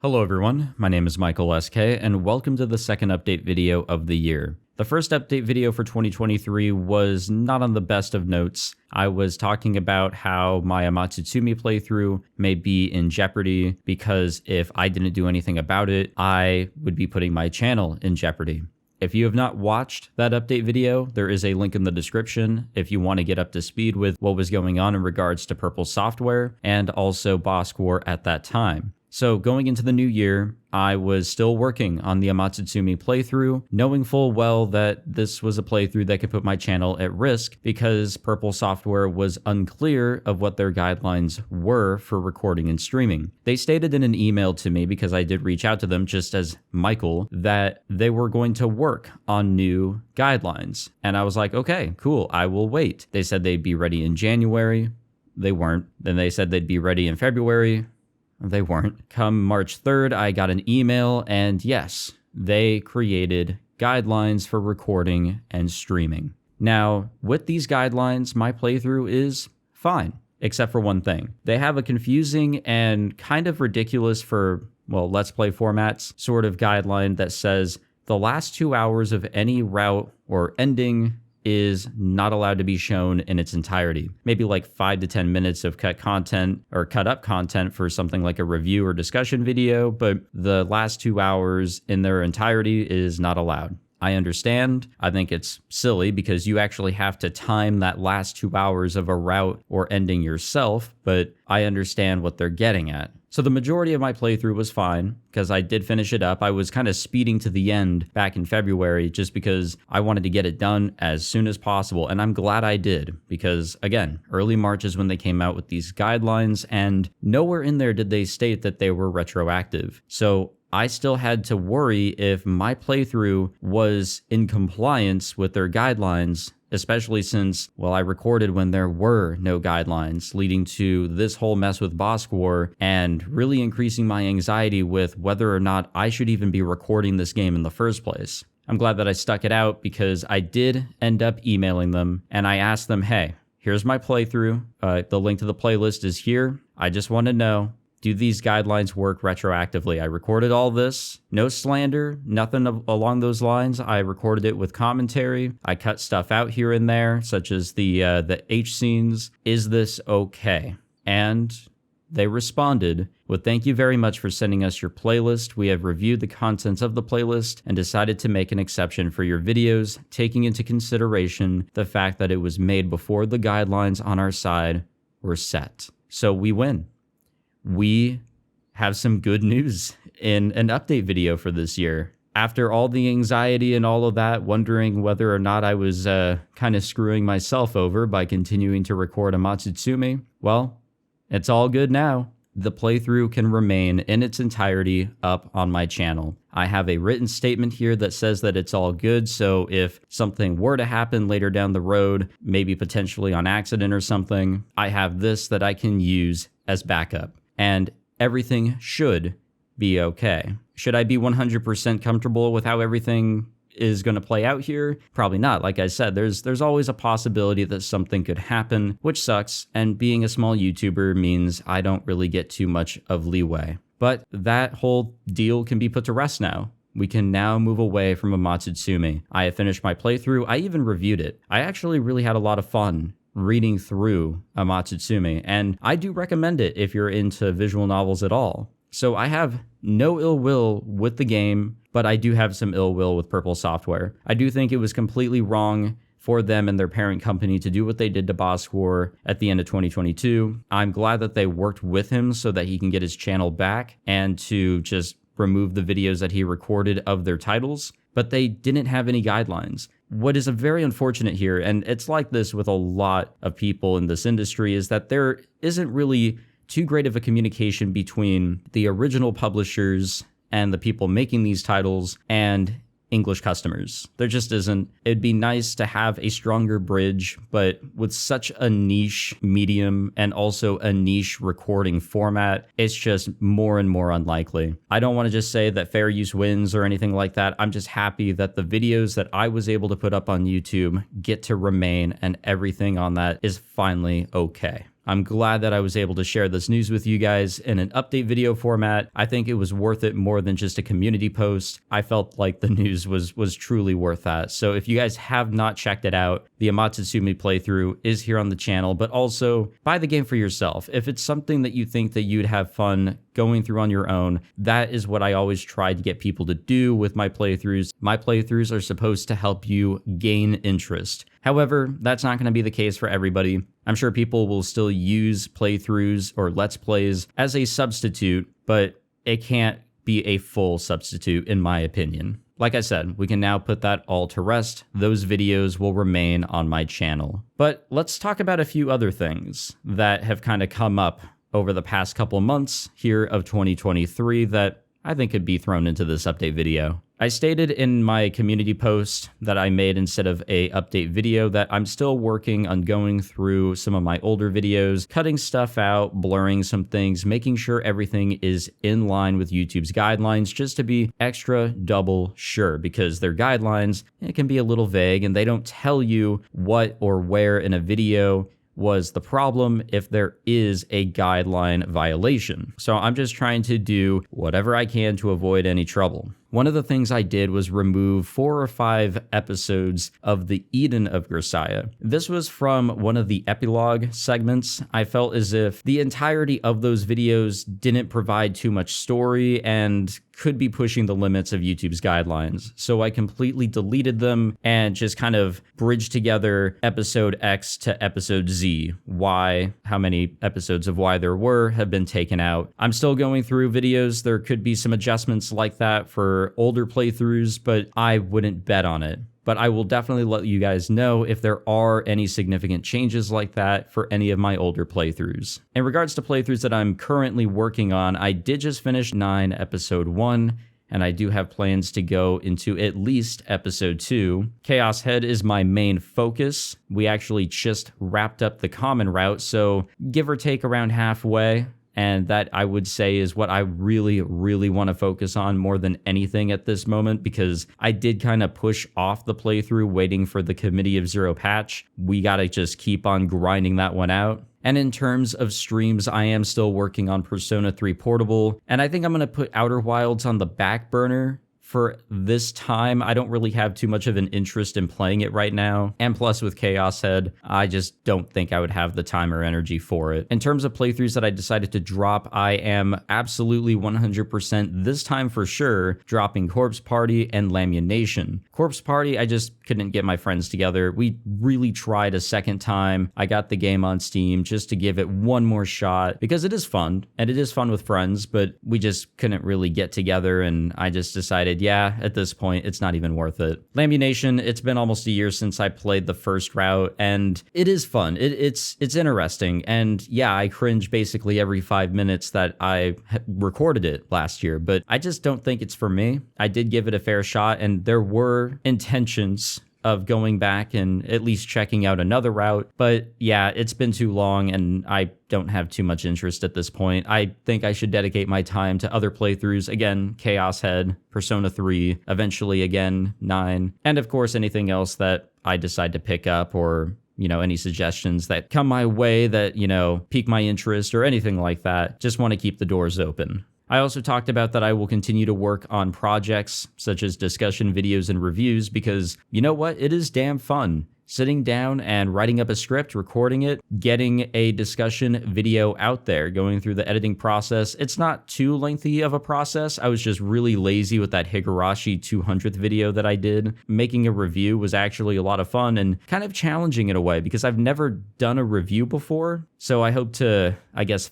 Hello everyone, my name is Michael SK and welcome to the second update video of the year. The first update video for 2023 was not on the best of notes. I was talking about how my Amatsutsumi playthrough may be in jeopardy because if I didn't do anything about it, I would be putting my channel in jeopardy. If you have not watched that update video, there is a link in the description if you want to get up to speed with what was going on in regards to Purple Software and also Bosk War at that time. So going into the new year, I was still working on the Amatsutsumi playthrough, knowing full well that this was a playthrough that could put my channel at risk because Purple Software was unclear of what their guidelines were for recording and streaming. They stated in an email to me, because I did reach out to them just as Michael, that they were going to work on new guidelines. And I was like, okay, cool, I will wait. They said they'd be ready in January. They weren't. Then they said they'd be ready in February. They weren't. Come March 3rd, I got an email, and yes, they created guidelines for recording and streaming. Now, with these guidelines, my playthrough is fine, except for one thing. They have a confusing and kind of ridiculous for, well, Let's Play formats sort of guideline that says the last 2 hours of any route or ending is not allowed to be shown in its entirety. Maybe like 5 to 10 minutes of cut content or cut up content for something like a review or discussion video, but the last 2 hours in their entirety is not allowed. I understand. I think it's silly because you actually have to time that last 2 hours of a route or ending yourself, but I understand what they're getting at. So the majority of my playthrough was fine because I did finish it up. I was kind of speeding to the end back in February just because I wanted to get it done as soon as possible. And I'm glad I did because, again, early March is when they came out with these guidelines and nowhere in there did they state that they were retroactive. So I still had to worry if my playthrough was in compliance with their guidelines, especially since, well, I recorded when there were no guidelines, leading to this whole mess with Bosk War and really increasing my anxiety with whether or not I should even be recording this game in the first place. I'm glad that I stuck it out because I did end up emailing them and I asked them, hey, here's my playthrough. The link to the playlist is here. I just want to know, do these guidelines work retroactively? I recorded all this, no slander, nothing along those lines. I recorded it with commentary. I cut stuff out here and there, such as the H scenes. Is this okay? And they responded with, thank you very much for sending us your playlist. We have reviewed the contents of the playlist and decided to make an exception for your videos, taking into consideration the fact that it was made before the guidelines on our side were set. So we win. We have some good news in an update video for this year. After all the anxiety and all of that, wondering whether or not I was kind of screwing myself over by continuing to record Amatsutsumi, well, it's all good now. The playthrough can remain in its entirety up on my channel. I have a written statement here that says that it's all good, so if something were to happen later down the road, maybe potentially on accident or something, I have this that I can use as backup. And everything should be okay. Should I be 100% comfortable with how everything is going to play out here? Probably not. Like I said, there's always a possibility that something could happen, which sucks. And being a small YouTuber means I don't really get too much of leeway. But that whole deal can be put to rest now. We can now move away from Amatsutsumi. I have finished my playthrough. I even reviewed it. I actually really had a lot of fun reading through Amatsutsumi, and I do recommend it if you're into visual novels at all. So I have no ill will with the game, but I do have some ill will with Purple Software. I do think it was completely wrong for them and their parent company to do what they did to Bosk War at the end of 2022. I'm glad that they worked with him so that he can get his channel back and to just remove the videos that he recorded of their titles, but they didn't have any guidelines. What is very unfortunate here, and it's like this with a lot of people in this industry, is that there isn't really too great of a communication between the original publishers and the people making these titles and English customers. There just isn't. It'd be nice to have a stronger bridge, but with such a niche medium and also a niche recording format, it's just more and more unlikely. I don't want to just say that fair use wins or anything like that. I'm just happy that the videos that I was able to put up on YouTube get to remain and everything on that is finally okay. I'm glad that I was able to share this news with you guys in an update video format. I think it was worth it more than just a community post. I felt like the news was truly worth that. So if you guys have not checked it out, the Amatsutsumi playthrough is here on the channel, but also buy the game for yourself. If it's something that you think that you'd have fun going through on your own, that is what I always try to get people to do with my playthroughs. My playthroughs are supposed to help you gain interest. However, that's not going to be the case for everybody. I'm sure people will still use playthroughs or Let's Plays as a substitute, but it can't be a full substitute in my opinion. Like I said, we can now put that all to rest. Those videos will remain on my channel. But let's talk about a few other things that have kind of come up over the past couple months here of 2023 that I think could be thrown into this update video. I stated in my community post that I made instead of a update video that I'm still working on going through some of my older videos, cutting stuff out, blurring some things, making sure everything is in line with YouTube's guidelines, just to be extra double sure, because their guidelines, it can be a little vague and they don't tell you what or where in a video was the problem if there is a guideline violation. So I'm just trying to do whatever I can to avoid any trouble. One of the things I did was remove 4 or 5 episodes of the Eden of Grisaya. This was from one of the epilogue segments. I felt as if the entirety of those videos didn't provide too much story and could be pushing the limits of YouTube's guidelines. So I completely deleted them and just kind of bridged together episode X to episode Z. Y, how many episodes of Y there were have been taken out. I'm still going through videos. There could be some adjustments like that for older playthroughs, but I wouldn't bet on it. But I will definitely let you guys know if there are any significant changes like that for any of my older playthroughs. In regards to playthroughs that I'm currently working on, I did just finish 9 episode 1, and I do have plans to go into at least episode 2. Chaos Head is my main focus. We actually just wrapped up the common route, so give or take around halfway. And that, I would say, is what I really, really want to focus on more than anything at this moment, because I did kind of push off the playthrough waiting for the Committee of Zero patch. We got to just keep on grinding that one out. And in terms of streams, I am still working on Persona 3 Portable, and I think I'm going to put Outer Wilds on the back burner for this time. I don't really have too much of an interest in playing it right now. And plus with Chaos Head, I just don't think I would have the time or energy for it. In terms of playthroughs that I decided to drop, I am absolutely 100% this time for sure dropping Corpse Party and Lamination. Corpse Party, I just couldn't get my friends together. We really tried a second time. I got the game on Steam just to give it one more shot because it is fun and it is fun with friends, but we just couldn't really get together, and I just decided, yeah, at this point, it's not even worth it. Lamination, it's been almost a year since I played the first route, and it is fun. It's interesting, and yeah, I cringe basically every 5 minutes that I recorded it last year, but I just don't think it's for me. I did give it a fair shot, and there were intentions of going back and at least checking out another route. But yeah, it's been too long and I don't have too much interest at this point. I think I should dedicate my time to other playthroughs. Again, Chaos Head, Persona 3, eventually again, 9, and of course anything else that I decide to pick up, or any suggestions that come my way that, pique my interest or anything like that. Just want to keep the doors open. I also talked about that I will continue to work on projects such as discussion videos and reviews because, you know what, it is damn fun. Sitting down and writing up a script, recording it, getting a discussion video out there, going through the editing process. It's not too lengthy of a process. I was just really lazy with that Higurashi 200th video that I did. Making a review was actually a lot of fun and kind of challenging in a way because I've never done a review before. So I hope to,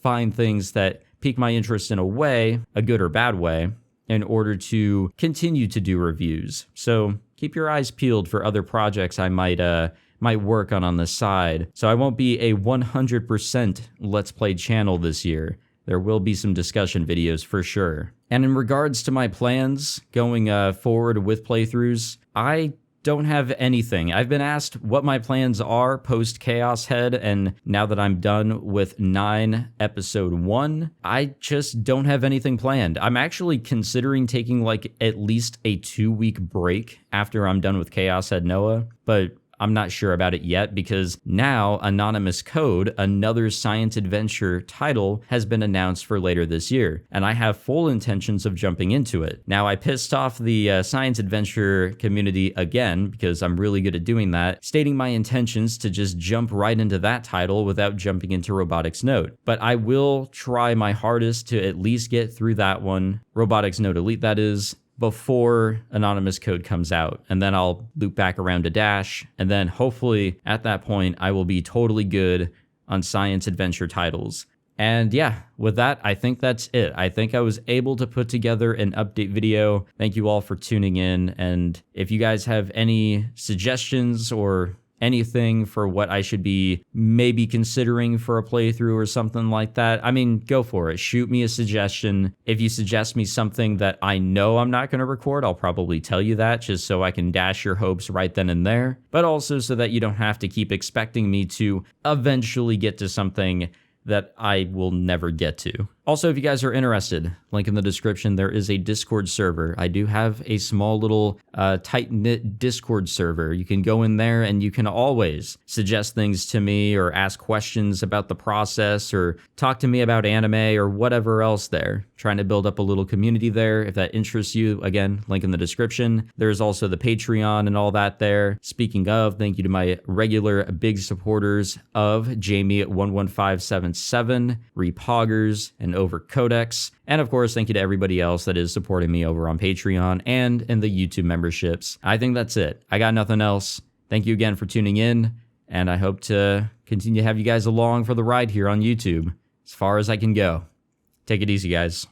find things that pique my interest in a way, a good or bad way, in order to continue to do reviews. So keep your eyes peeled for other projects I might work on the side. So I won't be a 100% Let's Play channel this year. There will be some discussion videos for sure. And in regards to my plans going forward with playthroughs, I don't have anything. I've been asked what my plans are post Chaos Head, and now that I'm done with 9 episode 1, I just don't have anything planned. I'm actually considering taking at least a 2-week break after I'm done with Chaos Head Noah, but I'm not sure about it yet because now Anonymous Code, another science adventure title, has been announced for later this year, and I have full intentions of jumping into it. Now, I pissed off the science adventure community again because I'm really good at doing that, stating my intentions to just jump right into that title without jumping into Robotics Note. But I will try my hardest to at least get through that one, Robotics Note Elite that is, before Anonymous Code comes out, and then I'll loop back around to Dash, and then hopefully at that point I will be totally good on science adventure titles. And yeah, with that, I think that's it. I think I was able to put together an update video. Thank you all for tuning in, and if you guys have any suggestions or anything for what I should be maybe considering for a playthrough or something like that, I mean, go for it. Shoot me a suggestion. If you suggest me something that I know I'm not going to record, I'll probably tell you that just so I can dash your hopes right then and there, but also so that you don't have to keep expecting me to eventually get to something that I will never get to. Also, if you guys are interested, link in the description, there is a Discord server. I do have a small little tight-knit Discord server. You can go in there and you can always suggest things to me or ask questions about the process or talk to me about anime or whatever else there. Trying to build up a little community there. If that interests you, again, link in the description. There's also the Patreon and all that there. Speaking of, thank you to my regular big supporters of Jamie at 11577, Repoggers, and over Codex. And of course, thank you to everybody else that is supporting me over on Patreon and in the YouTube memberships. I think that's it. I got nothing else. Thank you again for tuning in, and I hope to continue to have you guys along for the ride here on YouTube as far as I can go. Take it easy, guys.